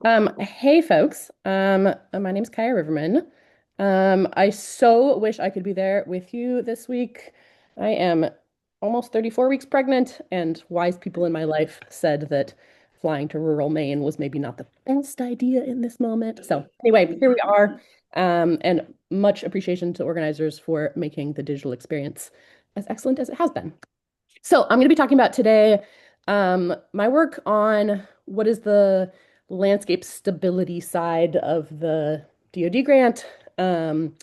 Hey folks. My name's Kiya Riverman. I so wish I could be there with you this week. I am almost 34 weeks pregnant, and wise people in my life said that flying to rural Maine was maybe not the best idea in this moment. So anyway, here we are. And much appreciation to organizers for making the digital experience as excellent as it has been. So I'm going to be talking about today my work on what is the landscape stability side of the DoD grant. Um,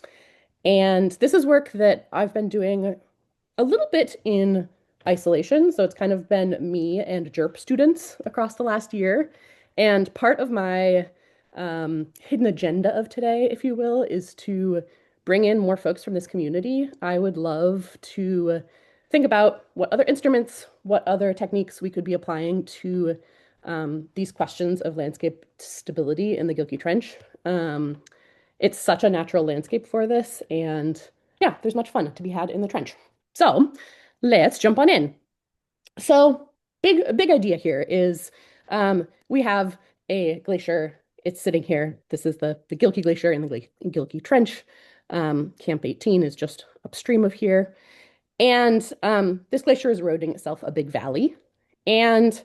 and this is work that I've been doing a little bit in isolation. So it's kind of been me and JERP students across the last year. And part of my hidden agenda of today, if you will, is to bring in more folks from this community. I would love to think about what other instruments, what other techniques we could be applying to these questions of landscape stability in the Gilkey Trench. It's such a natural landscape for this, and yeah, there's much fun to be had in the trench. So let's jump on in. So big idea here is we have a glacier. It's sitting here. This is the Gilkey Glacier in the Gilkey Trench. Camp 18 is just upstream of here. And this glacier is eroding itself a big valley. And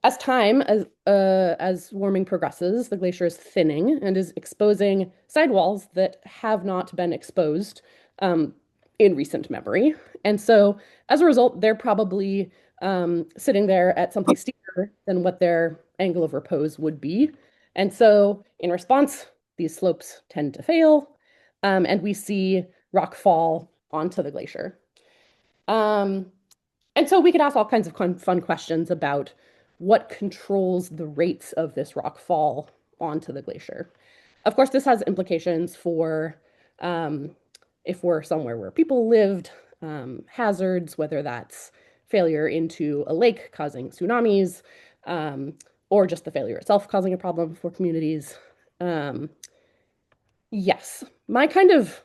as warming progresses, the glacier is thinning and is exposing sidewalls that have not been exposed um, in recent memory. And so, as a result, they're probably sitting there at something steeper than what their angle of repose would be. And so, in response, these slopes tend to fail, and we see rock fall onto the glacier. Um, and so we could ask all kinds of fun questions about what controls the rates of this rock fall onto the glacier. Of course, this has implications for um, if we're somewhere where people lived, hazards, whether that's failure into a lake causing tsunamis, um, or just the failure itself causing a problem for communities. Um, Yes. My kind of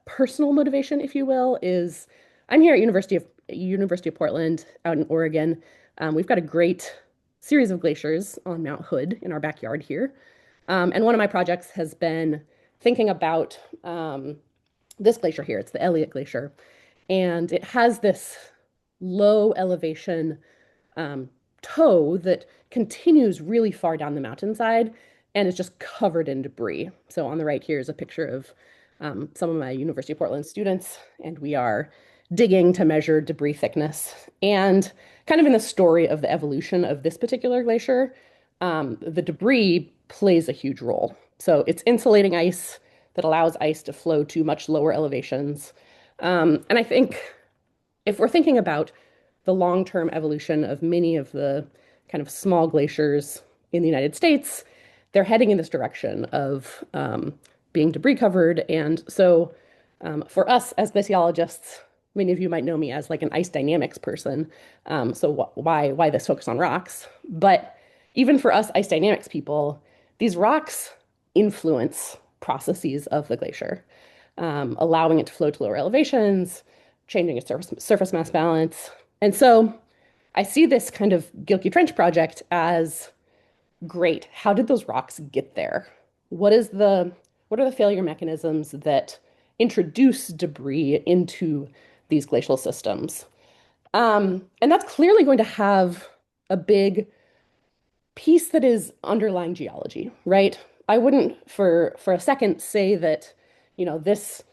personal motivation, if you will, is I'm here at University of Portland out in Oregon. We've got a great series of glaciers on Mount Hood in our backyard here. And one of my projects has been thinking about this glacier here. It's the Elliott Glacier. And it has this low elevation um, toe that continues really far down the mountainside and is just covered in debris. So on the right here is a picture of some of my University of Portland students, and we are digging to measure debris thickness. And kind of in the story of the evolution of this particular glacier, the debris plays a huge role. So it's insulating ice that allows ice to flow to much lower elevations. And I think if we're thinking about the long-term evolution of many of the kind of small glaciers in the United States, they're heading in this direction of being debris covered. And so for us as glaciologists, many of you might know me as like an ice dynamics person. So why this focus on rocks? But even for us ice dynamics people, these rocks influence processes of the glacier, allowing it to flow to lower elevations, changing its surface mass balance. And so I see this kind of Gilkey Trench project as great. How did those rocks get there? What are the failure mechanisms that introduce debris into these glacial systems? And that's clearly going to have a big piece that is underlying geology, right? I wouldn't for a second say that, this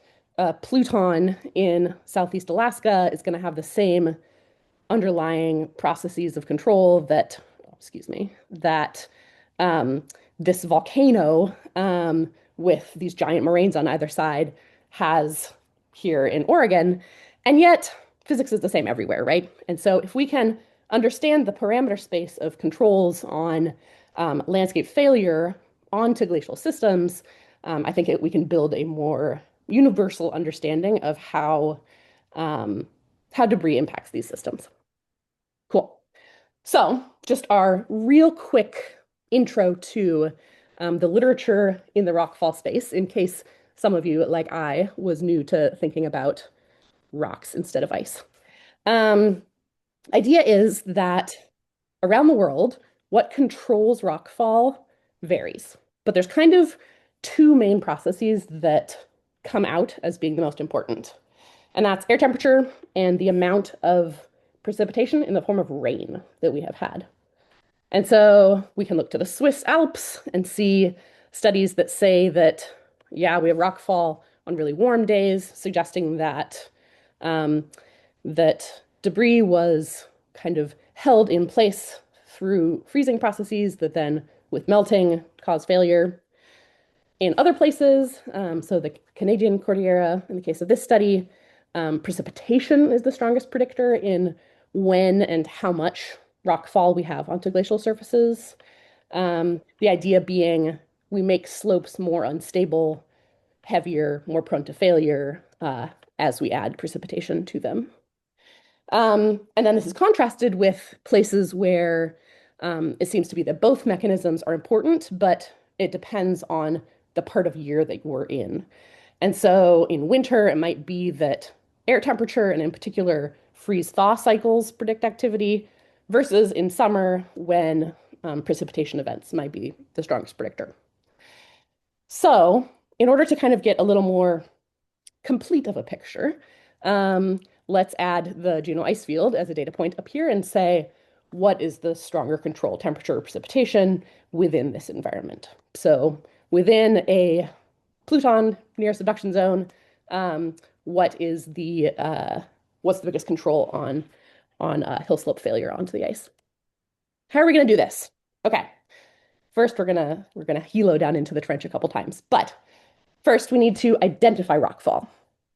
Pluton in Southeast Alaska is going to have the same underlying processes of control that, oh, excuse me, that um, this volcano with these giant moraines on either side has here in Oregon. And yet, physics is the same everywhere, right? And so, if we can understand the parameter space of controls on landscape failure onto glacial systems, I think we can build a more universal understanding of um, how debris impacts these systems. Cool. So, just our real quick intro to the literature in the rockfall space, in case some of you, like I, was new to thinking about rocks instead of ice. Um, Idea is that around the world, what controls rockfall varies. But there's kind of two main processes that come out as being the most important, and that's air temperature and the amount of precipitation in the form of rain that we have had. And so we can look to the Swiss Alps and see studies that say that, yeah, we have rockfall on really warm days, suggesting that um, that debris was kind of held in place through freezing processes that then, with melting, cause failure. In other places, so the Canadian Cordillera, in the case of this study, precipitation is the strongest predictor in when and how much rockfall we have onto glacial surfaces. The idea being we make slopes more unstable, heavier, more prone to failure as we add precipitation to them. And then this is contrasted with places where it seems to be that both mechanisms are important, but it depends on the part of year that you're in. And so in winter, it might be that air temperature and in particular freeze-thaw cycles predict activity, versus in summer when precipitation events might be the strongest predictor. So in order to kind of get a little more complete of a picture, let's add the Juneau ice field as a data point up here and say, what is the stronger control, temperature or precipitation within this environment? So within a Pluton near subduction zone, what is what's the biggest control on hill slope failure onto the ice? How are we going to do this? Okay, first we're gonna helo down into the trench a couple times, but first we need to identify rockfall,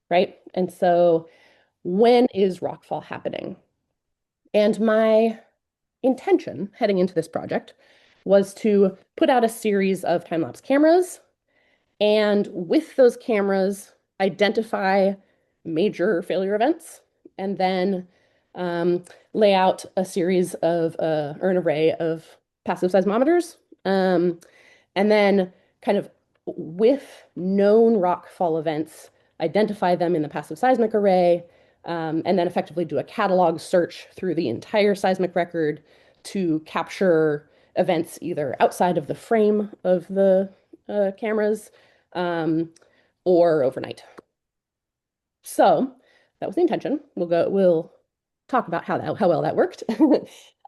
right? And so when is rockfall happening? And my intention heading into this project was to put out a series of time-lapse cameras and with those cameras identify major failure events and then lay out a series of or an array of passive seismometers, and then kind of with known rockfall events identify them in the passive seismic array, and then effectively do a catalog search through the entire seismic record to capture events either outside of the frame of the cameras um, or overnight. So that was the intention. We'll talk about how well that worked.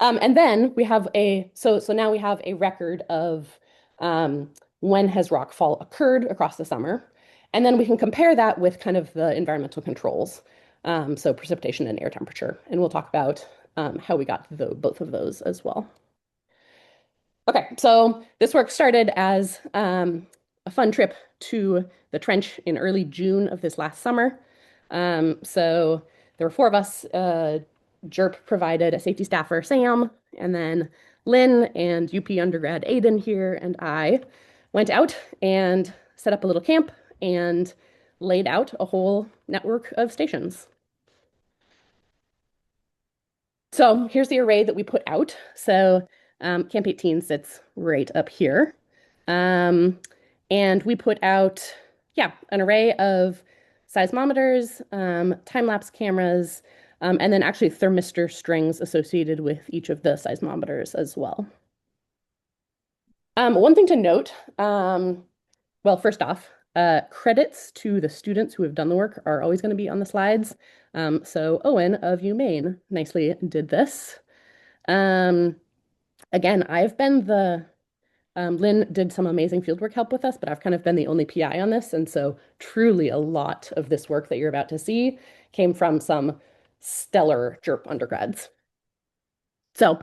And then we have so now we have a record of when has rockfall occurred across the summer. And then we can compare that with kind of the environmental controls, so precipitation and air temperature. And we'll talk about how we got both of those as well. Okay, so this work started as a fun trip to the trench in early June of this last summer. So there were four of us. JERP provided a safety staffer, Sam, and then Lynn and UP undergrad Aiden here and I went out and set up a little camp and laid out a whole network of stations. So here's the array that we put out. So Camp 18 sits right up here. Um, and we put out, yeah, an array of seismometers, time-lapse cameras, and then actually thermistor strings associated with each of the seismometers as well. One thing to note, well, first off, credits to the students who have done the work are always going to be on the slides. So Owen of UMaine nicely did this. Um, Again, I've been Lynn did some amazing fieldwork help with us, but I've kind of been the only PI on this. And so truly a lot of this work that you're about to see came from some stellar JERP undergrads. So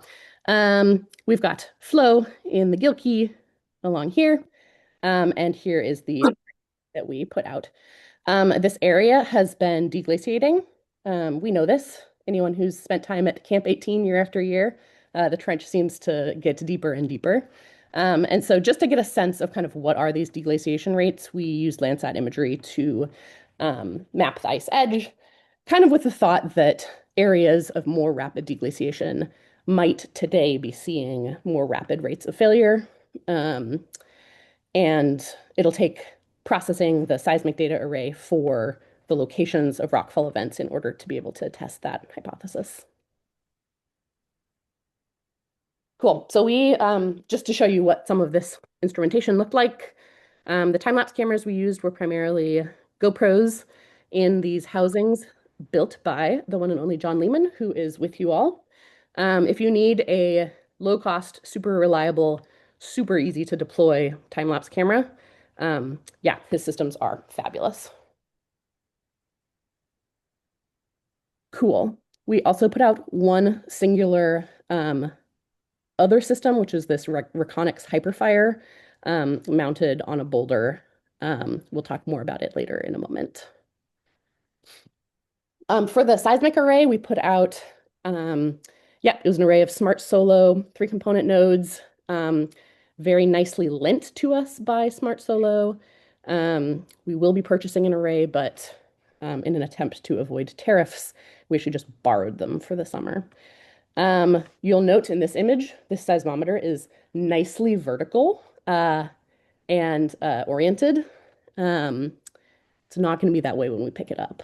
we've got flow in the Gilkey along here. And here is the that we put out. This area has been deglaciating. We know this. Anyone who's spent time at Camp 18 year after year, the trench seems to get deeper and deeper. And so just to get a sense of kind of what are these deglaciation rates, we used Landsat imagery to map the ice edge, kind of with the thought that areas of more rapid deglaciation might today be seeing more rapid rates of failure. And it'll take processing the seismic data array for the locations of rockfall events in order to be able to test that hypothesis. Cool. So we just to show you what some of this instrumentation looked like, the time-lapse cameras we used were primarily GoPros in these housings built by the one and only John Lehman, who is with you all. If you need a low-cost, super reliable, super easy to deploy time-lapse camera, yeah, his systems are fabulous. Cool. We also put out one singular other system, which is this Reconyx Hyperfire mounted on a boulder. We'll talk more about it later in a moment. For the seismic array, we put out, yeah, it was an array of smart solo 3-component nodes, very nicely lent to us by Smart Solo. We will be purchasing an array, but in an attempt to avoid tariffs, we actually just borrowed them for the summer. You'll note in this image, this seismometer is nicely vertical and oriented. Um, it's not going to be that way when we pick it up.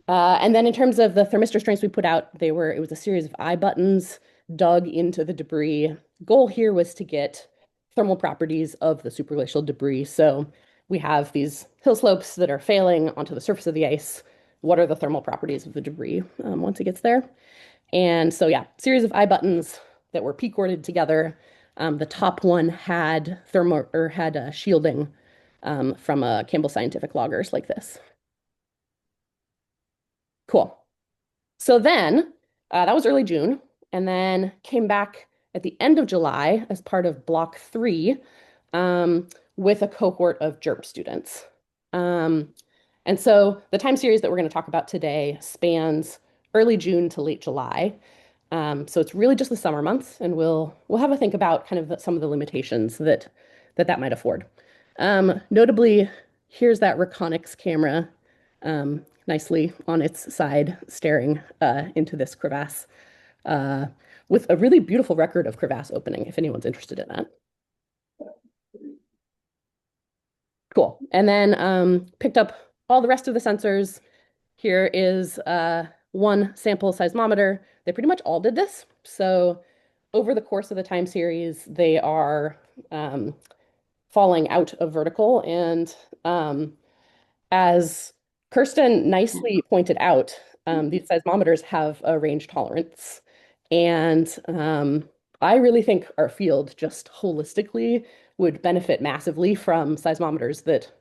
And then in terms of the thermistor strings we put out, it was a series of eye buttons dug into the debris. Goal here was to get thermal properties of the superglacial debris. So we have these hill slopes that are failing onto the surface of the ice. What are the thermal properties of the debris once it gets there? And so, yeah, series of eye buttons that were P-corded together. The top one had thermal or had shielding from Campbell Scientific loggers like this. Cool. So then that was early June, and then came back at the end of July as part of Block 3 um, with a cohort of JERP students. Um, and so the time series that we're going to talk about today spans early June to late July. So it's really just the summer months, and we'll have a think about kind of some of the limitations that might afford. Notably, here's that Reconyx camera nicely on its side, staring into this crevasse, uh, with a really beautiful record of crevasse opening, if anyone's interested in that. Cool. And then picked up all the rest of the sensors. Here is one sample seismometer. They pretty much all did this. So over the course of the time series, they are um, falling out of vertical. And as Kirsten nicely pointed out, these seismometers have a range tolerance. And I really think our field just holistically would benefit massively from seismometers that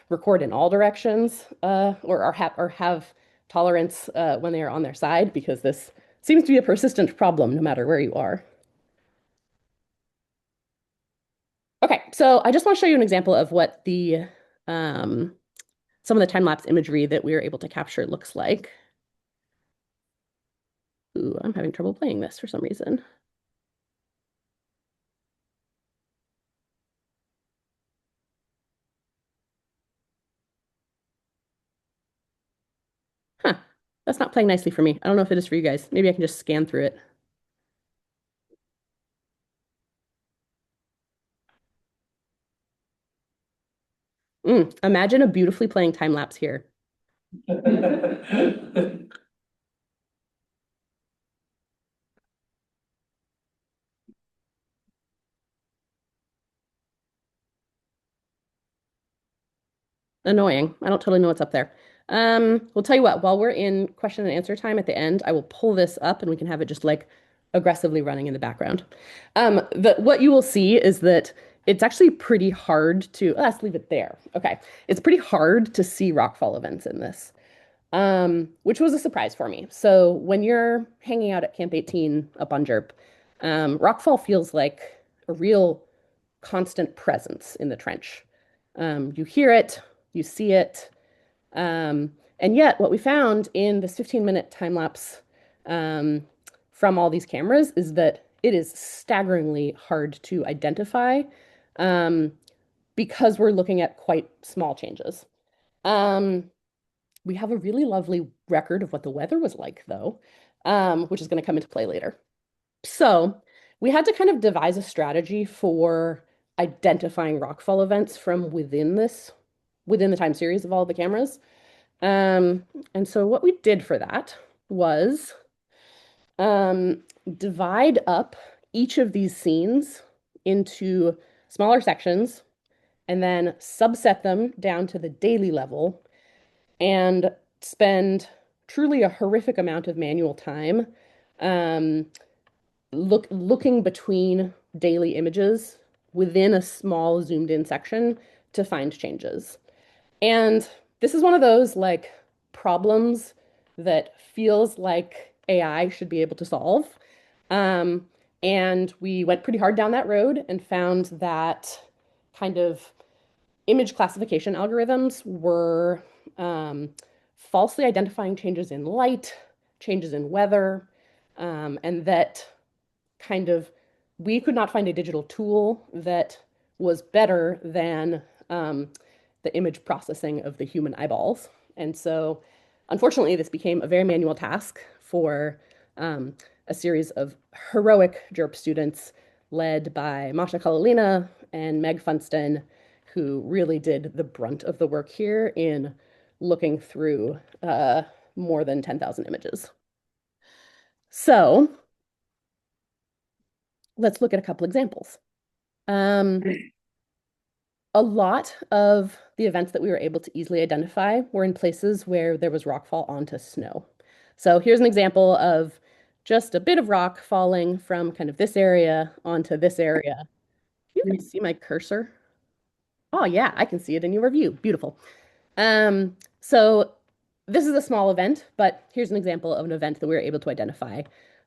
record in all directions or have tolerance when they are on their side, because this seems to be a persistent problem no matter where you are. Okay, so I just want to show you an example of what the um, some of the time-lapse imagery that we were able to capture looks like. Ooh, I'm having trouble playing this for some reason. Huh, that's not playing nicely for me. I don't know if it is for you guys. Maybe I can just scan through it. Imagine a beautifully playing time lapse here. Annoying. I don't totally know what's up there. We'll tell you what, while we're in question and answer time at the end, I will pull this up and we can have it just like aggressively running in the background. What you will see is that it's actually pretty hard to, let's leave it there. Okay. It's pretty hard to see rockfall events in this, which was a surprise for me. So when you're hanging out at Camp 18 up on Jerp, rockfall feels like a real constant presence in the trench. You hear it, you see it. And yet, what we found in this 15-minute time lapse from all these cameras is that it is staggeringly hard to identify um, because we're looking at quite small changes. Um, we have a really lovely record of what the weather was like, though, which is going to come into play later. So we had to kind of devise a strategy for identifying rockfall events from within the time series of all the cameras. And so what we did for that was divide up each of these scenes into smaller sections and then subset them down to the daily level and spend truly a horrific amount of manual time um, looking between daily images within a small zoomed in section to find changes. And this is one of those like problems that feels like AI should be able to solve. Um, and we went pretty hard down that road and found that kind of image classification algorithms were um, falsely identifying changes in light, changes in weather, and that kind of we could not find a digital tool that was better than um, the image processing of the human eyeballs. And so, unfortunately, this became a very manual task for a series of heroic JERP students led by Masha Kalalina and Meg Funston, who really did the brunt of the work here in looking through more than 10,000 images. So let's look at a couple examples. Um, a lot of the events that we were able to easily identify were in places where there was rockfall onto snow. So here's an example of just a bit of rock falling from kind of this area onto this area. You can see my cursor. Oh yeah, I can see it in your review. Beautiful. So this is a small event, but here's an example of an event that we were able to identify.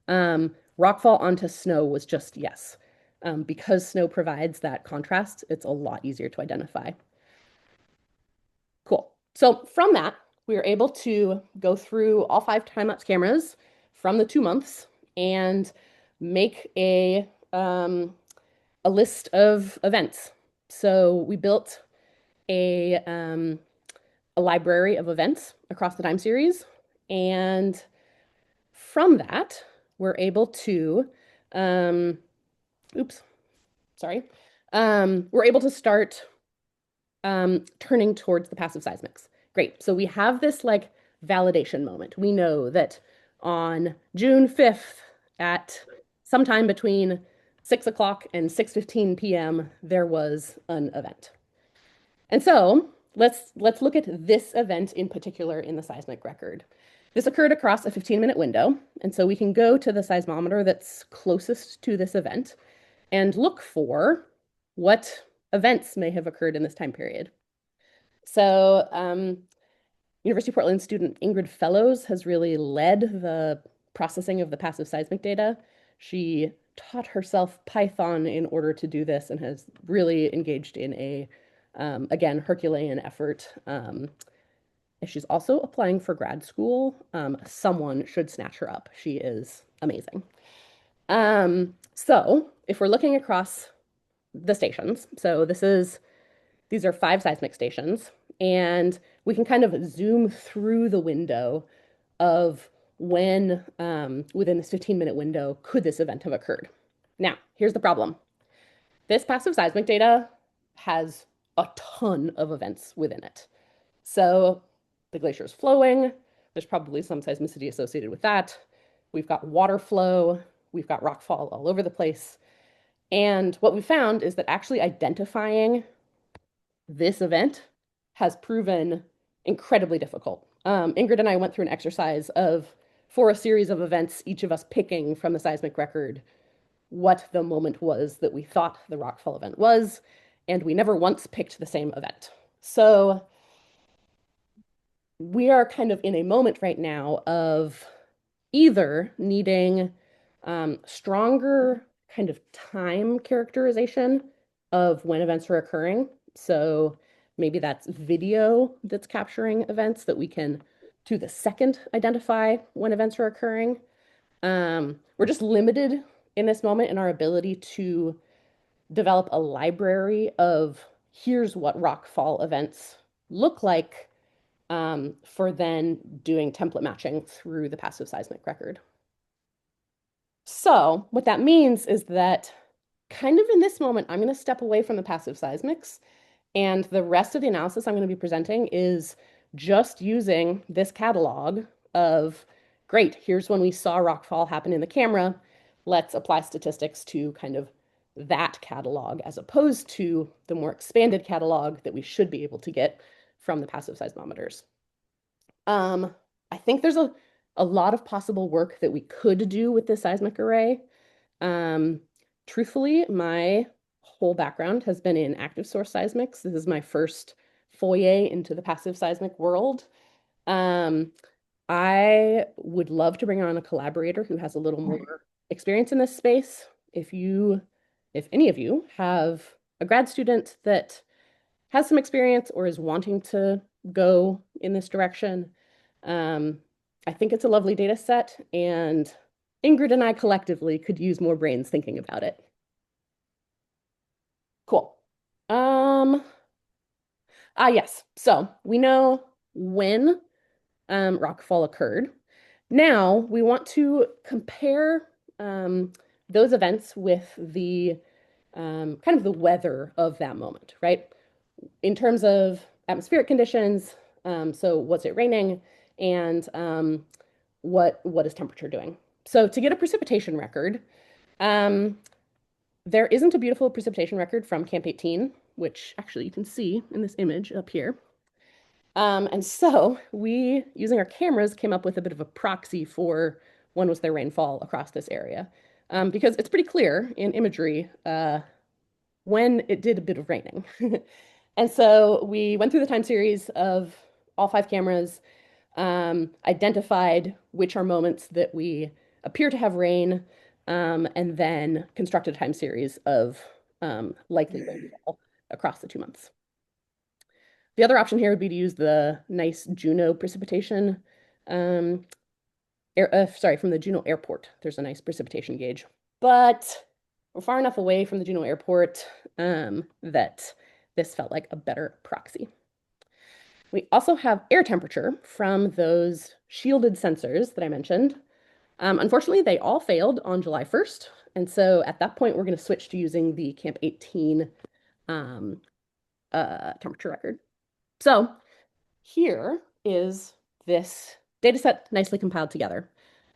Rockfall onto snow was just yes. Because snow provides that contrast, it's a lot easier to identify. Cool. So from that, we were able to go through all 5 time-lapse cameras from the 2 months and make a list of events. So we built a library of events across the time series. And from that, we're able to, um, oops, sorry, we're able to start turning towards the passive seismics. Great. So we have this like validation moment. We know that on June 5th at sometime between 6 o'clock and 6:15 p.m., there was an event. And so let's look at this event in particular in the seismic record. This occurred across a 15-minute window, and so we can go to the seismometer that's closest to this event and look for what events may have occurred in this time period. So University of Portland student Ingrid Fellows has really led the processing of the passive seismic data. She taught herself Python in order to do this and has really engaged in a, again, Herculean effort. She's also applying for grad school. Someone should snatch her up. She is amazing. So if we're looking across the stations, so these are 5 seismic stations, and we can kind of zoom through the window of when, within this 15-minute window, could this event have occurred. Now, here's the problem. This passive seismic data has a ton of events within it. So the glacier is flowing. There's probably some seismicity associated with that. We've got water flow. We've got rockfall all over the place. And what we found is that actually identifying this event has proven incredibly difficult. Ingrid and I went through an exercise of, for a series of events, each of us picking from the seismic record what the moment was that we thought the rockfall event was, and we never once picked the same event. So we are kind of in a moment right now of either needing stronger kind of time characterization of when events are occurring. So maybe that's video that's capturing events that we can, to the second, identify when events are occurring. We're just limited in this moment in our ability to develop a library of here's what rockfall events look like for then doing template matching through the passive seismic record. So what that means is that kind of in this moment, I'm going to step away from the passive seismics, and the rest of the analysis I'm going to be presenting is just using this catalog of, great, here's when we saw rockfall happen in the camera. let's apply statistics to kind of that catalog as opposed to the more expanded catalog that we should be able to get from the passive seismometers. Um, I think there's a lot of possible work that we could do with this seismic array. Um, Truthfully, my whole background has been in active source seismics. This is my first foray into the passive seismic world. Um, I would love to bring on a collaborator who has a little more experience in this space. If any of you have a grad student that has some experience or is wanting to go in this direction, um, I think it's a lovely data set, and Ingrid and I collectively could use more brains thinking about it. Cool. Um, yes. So we know when rockfall occurred. Now we want to compare those events with the kind of the weather of that moment, right? In terms of atmospheric conditions, so was it raining, and what is temperature doing? So to get a precipitation record, um, there isn't a beautiful precipitation record from Camp 18, which actually you can see in this image up here. And so we, using our cameras, came up with a bit of a proxy for when was there rainfall across this area. Because it's pretty clear in imagery when it did a bit of raining. And so we went through the time series of all five cameras, identified which are moments that we appear to have rain, and then constructed a time series of likely rainfall across the 2 months. The other option here would be to use the nice Juneau precipitation, um, from the Juneau airport. There's a nice precipitation gauge, but we're far enough away from the Juneau airport that this felt like a better proxy. We also have air temperature from those shielded sensors that I mentioned. Unfortunately, they all failed on July 1st. And so at that point, we're going to switch to using the Camp 18 um, temperature record. So here is this data set nicely compiled together.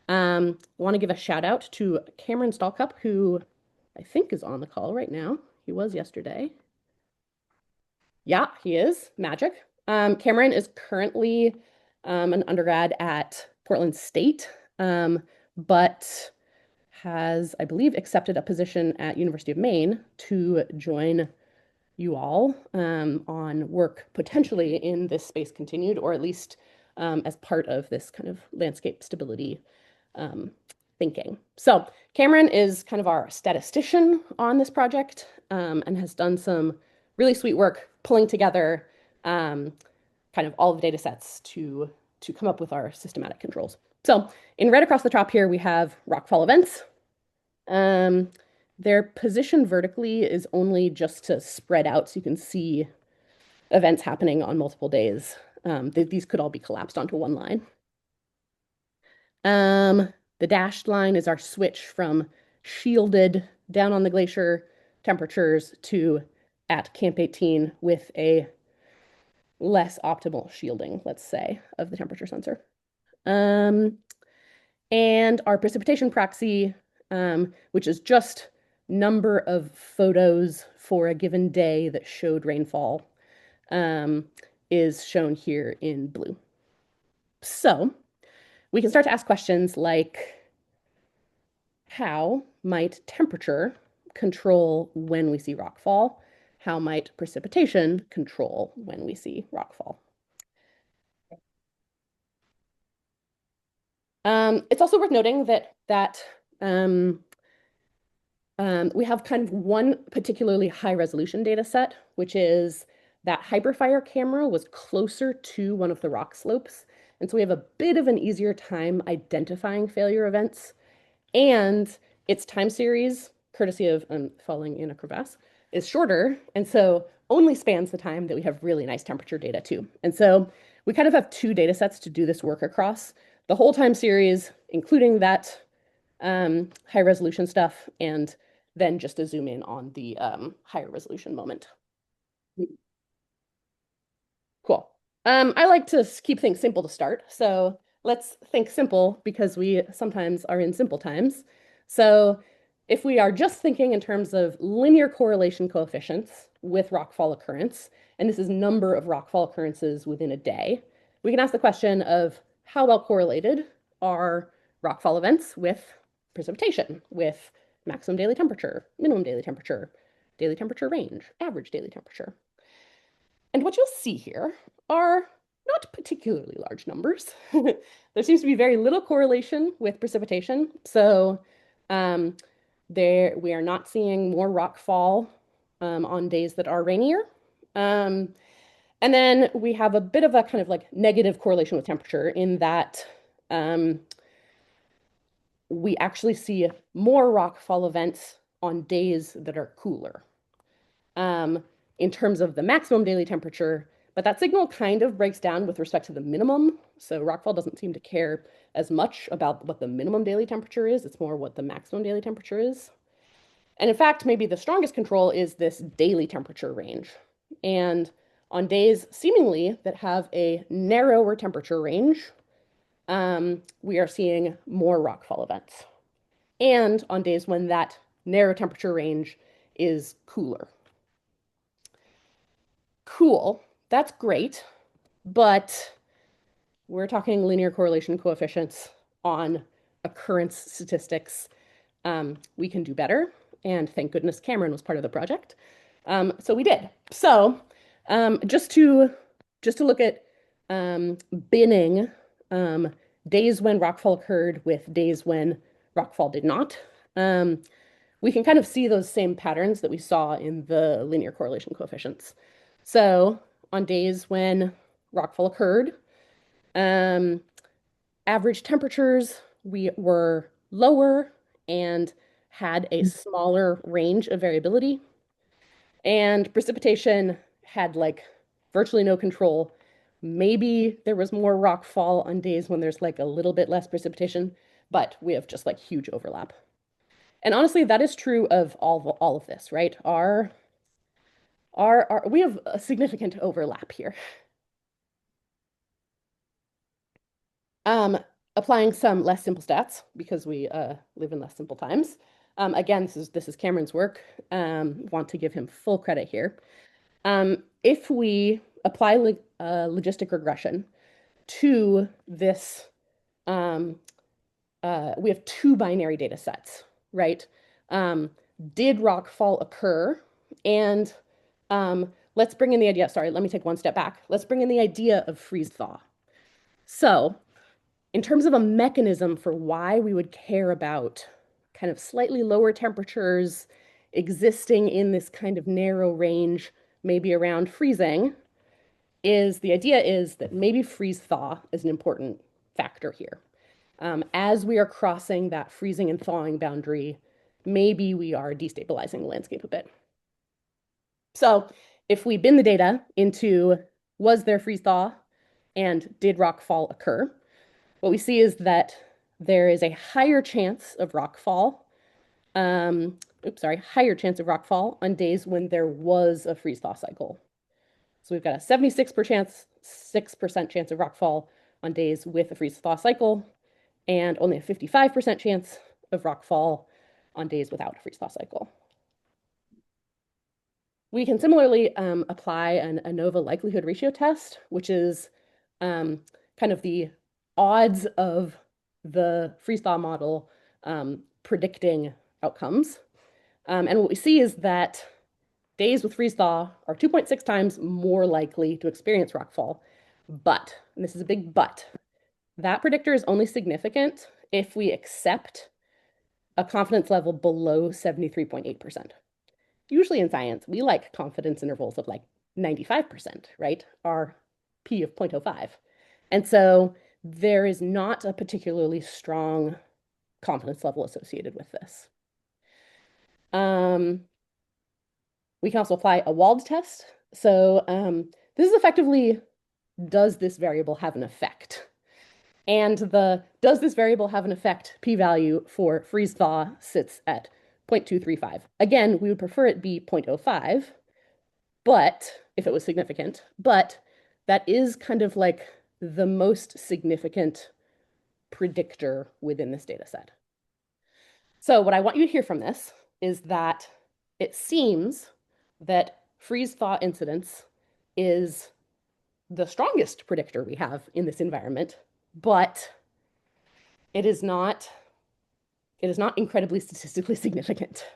Want to give a shout out to Cameron Stallcup, who I think is on the call right now. He was yesterday. Yeah, he is. Magic. Cameron is currently an undergrad at Portland State, but has, I believe, accepted a position at University of Maine to join you all on work potentially in this space continued, or at least as part of this kind of landscape stability um, thinking. So Cameron is kind of our statistician on this project and has done some really sweet work pulling together kind of all of the data sets to come up with our systematic controls. So in red across the top here, we have rockfall events. Um, their position vertically is only just to spread out so you can see events happening on multiple days. These could all be collapsed onto one line. The dashed line is our switch from shielded down on the glacier temperatures to at Camp 18 with a less optimal shielding, let's say, of the temperature sensor. And our precipitation proxy, which is just number of photos for a given day that showed rainfall, is shown here in blue. So we can start to ask questions like, how might temperature control when we see rockfall? How might precipitation control when we see rockfall? It's also worth noting that we have kind of one particularly high resolution data set, which is that Hyperfire camera was closer to one of the rock slopes. And so we have a bit of an easier time identifying failure events. And its time series, courtesy of falling in a crevasse, is shorter. And so only spans the time that we have really nice temperature data too. And so we kind of have two data sets to do this work across. The whole time series, including that high resolution stuff, and then just to zoom in on the higher resolution moment. Cool. I like to keep things simple to start. So let's think simple because we sometimes are in simple times. So if we are just thinking in terms of linear correlation coefficients with rockfall occurrence, and this is number of rockfall occurrences within a day, we can ask the question of how well correlated are rockfall events with precipitation, with maximum daily temperature, minimum daily temperature range, average daily temperature. And what you'll see here are not particularly large numbers. There seems to be very little correlation with precipitation. So there we are not seeing more rock fall on days that are rainier. Um, and then we have a bit of a kind of like negative correlation with temperature in that um, we actually see more rock fall events on days that are cooler um, in terms of the maximum daily temperature, but that signal kind of breaks down with respect to the minimum. So rockfall doesn't seem to care as much about what the minimum daily temperature is. It's more what the maximum daily temperature is. And in fact, maybe the strongest control is this daily temperature range. And on days seemingly that have a narrower temperature range, we are seeing more rockfall events. And on days when that narrow temperature range is cooler. Cool. That's great. But we're talking linear correlation coefficients on occurrence statistics. We can do better. And thank goodness Cameron was part of the project. So we did. So just to look at binning days when rockfall occurred with days when rockfall did not, we can kind of see those same patterns that we saw in the linear correlation coefficients. So on days when rockfall occurred, um, average temperatures we were lower and had a smaller range of variability. And precipitation had like virtually no control. Maybe there was more rockfall on days when there's like a little bit less precipitation, but we have just like huge overlap. And honestly, that is true of all of this, right? We have a significant overlap here. Um, Applying some less simple stats because we live in less simple times. Again, this is Cameron's work. Want to give him full credit here. If we apply logistic regression to this, um, we have two binary data sets, right? Um, did rockfall occur? And let's bring in the idea. Sorry, let me take one step back. Let's bring in the idea of freeze thaw. So, in terms of a mechanism for why we would care about kind of slightly lower temperatures existing in this kind of narrow range, maybe around freezing, the idea is that maybe freeze thaw is an important factor here. As we are crossing that freezing and thawing boundary, maybe we are destabilizing the landscape a bit. So if we bin the data into was there freeze thaw and did rockfall occur, what we see is that there is a higher chance of rockfall. Higher chance of rockfall on days when there was a freeze thaw cycle. So we've got a 76% chance of rockfall on days with a freeze thaw cycle, and only a 55% chance of rockfall on days without a freeze thaw cycle. We can similarly apply an ANOVA likelihood ratio test, which is kind of the odds of the freeze thaw model predicting outcomes. And what we see is that days with freeze thaw are 2.6 times more likely to experience rockfall. But, and this is a big but, that predictor is only significant if we accept a confidence level below 73.8%. Usually in science, we like confidence intervals of like 95%, right? Our P of 0.05. And so there is not a particularly strong confidence level associated with this. We can also apply a Wald test. So this is effectively, does this variable have an effect? And the does this variable have an effect p-value for freeze thaw sits at 0.235. Again, we would prefer it be 0.05, but if it was significant, but that is kind of like the most significant predictor within this data set. So, what I want you to hear from this is that it seems that freeze thaw incidence is the strongest predictor we have in this environment, but it is not it is not incredibly statistically significant.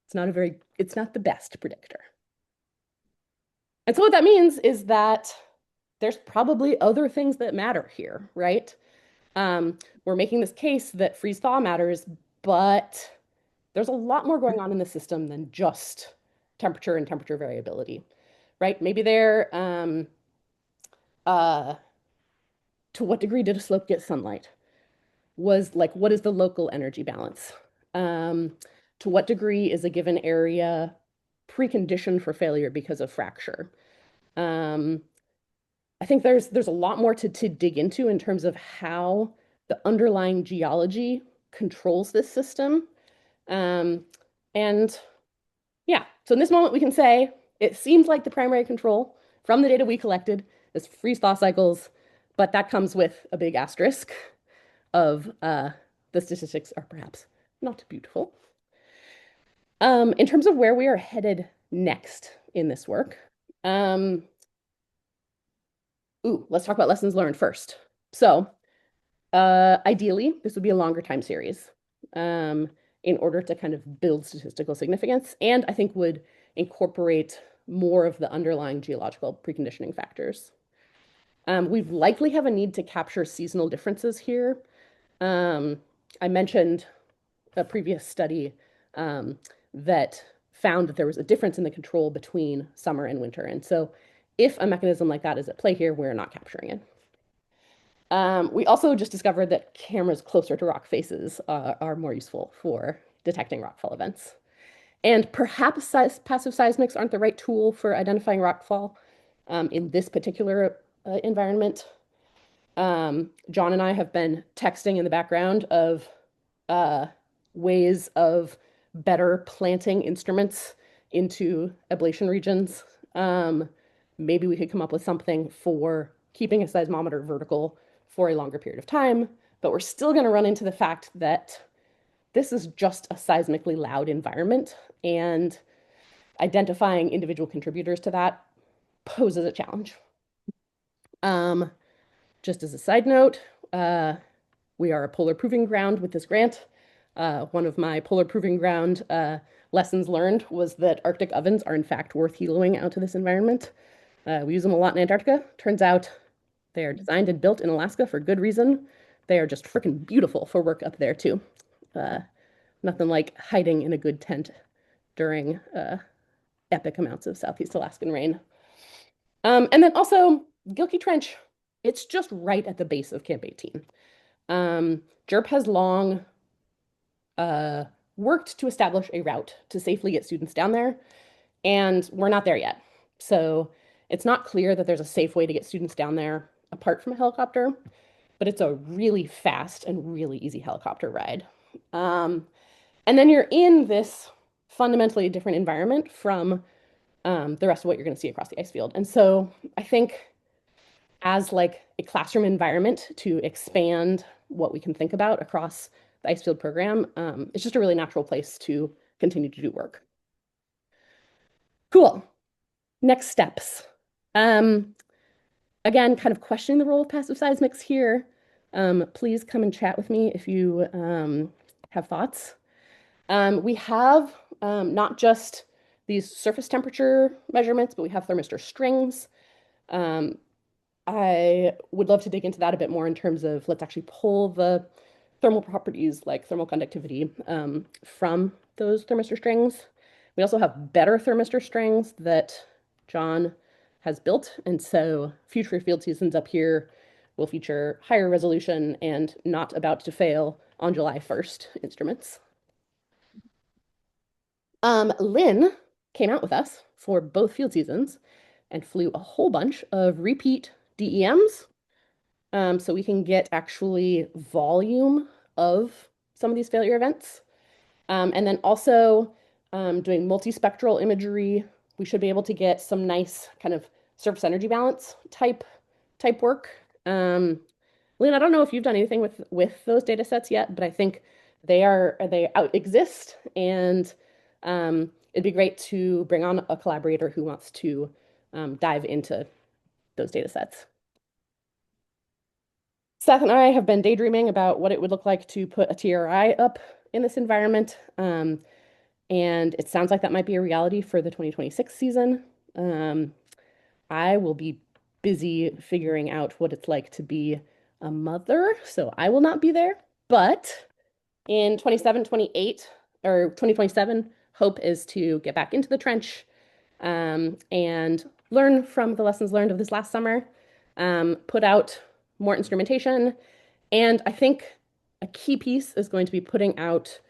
It's not the best predictor. And so what that means is that there's probably other things that matter here, right? We're making this case that freeze thaw matters, but there's a lot more going on in the system than just temperature and temperature variability, right? Maybe uh, to what degree did a slope get sunlight? Was like, what is the local energy balance? Um, to what degree is a given area preconditioned for failure because of fracture? Um, I think there's a lot more to dig into in terms of how the underlying geology controls this system. Um, and yeah, so in this moment we can say it seems like the primary control from the data we collected is freeze thaw cycles, but that comes with a big asterisk of the statistics are perhaps not beautiful. In terms of where we are headed next in this work, um, let's talk about lessons learned first. So, ideally, this would be a longer time series in order to kind of build statistical significance, and I think would incorporate more of the underlying geological preconditioning factors. We likely have a need to capture seasonal differences here. Um, I mentioned a previous study um, that found that there was a difference in the control between summer and winter. And so if a mechanism like that is at play here, we're not capturing it. We also just discovered that cameras closer to rock faces are more useful for detecting rockfall events. And perhaps passive seismics aren't the right tool for identifying rockfall in this particular environment. John and I have been texting in the background of uh, ways of better planting instruments into ablation regions. Um, Maybe we could come up with something for keeping a seismometer vertical for a longer period of time, but we're still going to run into the fact that this is just a seismically loud environment, and identifying individual contributors to that poses a challenge. Um, just as a side note, uh, we are a polar proving ground with this grant. One of my polar proving ground lessons learned was that Arctic ovens are in fact worth heloing out to this environment. We use them a lot in Antarctica. Turns out they are designed and built in Alaska for good reason. They are just freaking beautiful for work up there too. Uh, Nothing like hiding in a good tent during epic amounts of Southeast Alaskan rain. And then also Gilkey Trench. It's just right at the base of Camp 18. JERP has long uh, worked to establish a route to safely get students down there, and we're not there yet. So it's not clear that there's a safe way to get students down there apart from a helicopter, but it's a really fast and really easy helicopter ride. Um, and then you're in this fundamentally different environment from the rest of what you're going to see across the ice field. And so I think as like a classroom environment to expand what we can think about across the ice field program, it's just a really natural place to continue to do work. Cool. Next steps. Um, Again, kind of questioning the role of passive seismics here. Please come and chat with me if you have thoughts. We have not just these surface temperature measurements, but we have thermistor strings. Um, I would love to dig into that a bit more in terms of let's actually pull the thermal properties like thermal conductivity from those thermistor strings. We also have better thermistor strings that John has built. And so future field seasons up here will feature higher resolution and not about to fail on July 1st instruments. Lynn came out with us for both field seasons and flew a whole bunch of repeat DEMs so we can get actually volume of some of these failure events. And then also doing multispectral imagery, we should be able to get some nice kind of surface energy balance type work. Lynn, I don't know if you've done anything with those data sets yet, but I think they out exist, and it'd be great to bring on a collaborator who wants to dive into those data sets. Seth and I have been daydreaming about what it would look like to put a TRI up in this environment. And it sounds like that might be a reality for the 2026 season. Um, I will be busy figuring out what it's like to be a mother, so I will not be there. But in 27, 28, or 2027, hope is to get back into the trench and learn from the lessons learned of this last summer, put out more instrumentation. And I think a key piece is going to be putting out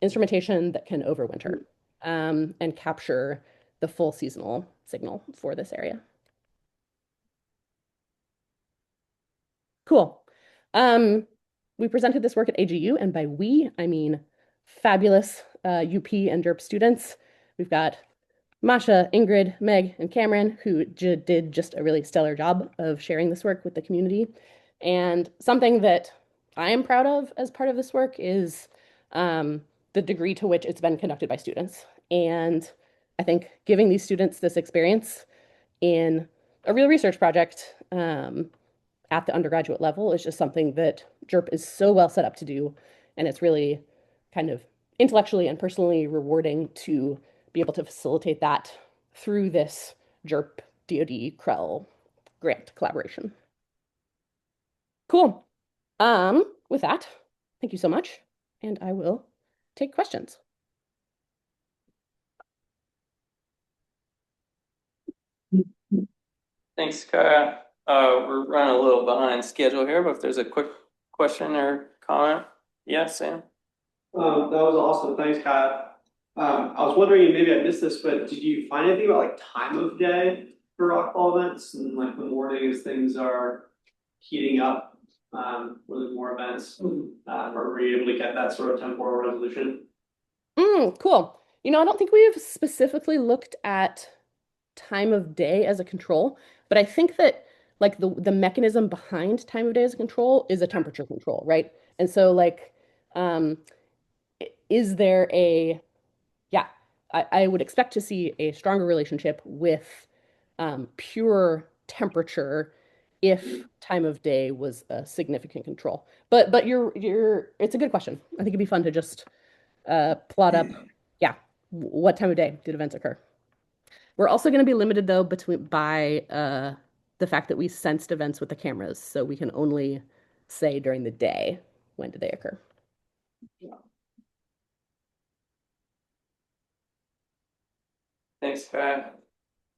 instrumentation that can overwinter and capture the full seasonal signal for this area. Cool. Um, we presented this work at AGU, and by we, I mean fabulous UP and DERP students. We've got Masha, Ingrid, Meg, and Cameron, who did just a really stellar job of sharing this work with the community. And something that I am proud of as part of this work is the degree to which it's been conducted by students. And I think giving these students this experience in a real research project at the undergraduate level is just something that JERP is so well set up to do. And it's really kind of intellectually and personally rewarding to be able to facilitate that through this JERP DoD CREL grant collaboration. Cool. With that, thank you so much. And I will take questions. Thanks, Kaya. We're running a little behind schedule here, but if there's a quick question or comment, yeah, Sam? That was awesome. Thanks, Kyle. I was wondering, and maybe I missed this, but did you find anything about like time of day for rockfall events and like the morning as things are heating up, were there more events? Or were you able to get that sort of temporal resolution? Cool. I don't think we've specifically looked at time of day as a control, but I think that like the mechanism behind time of day as a control is a temperature control, right? And so like um is there a yeah, I would expect to see a stronger relationship with pure temperature if time of day was a significant control. But you're it's a good question. I think it'd be fun to just plot up, yeah, what time of day did events occur? We're also going to be limited though between by the fact that we sensed events with the cameras, so we can only say during the day when did they occur. Thanks, Kaya.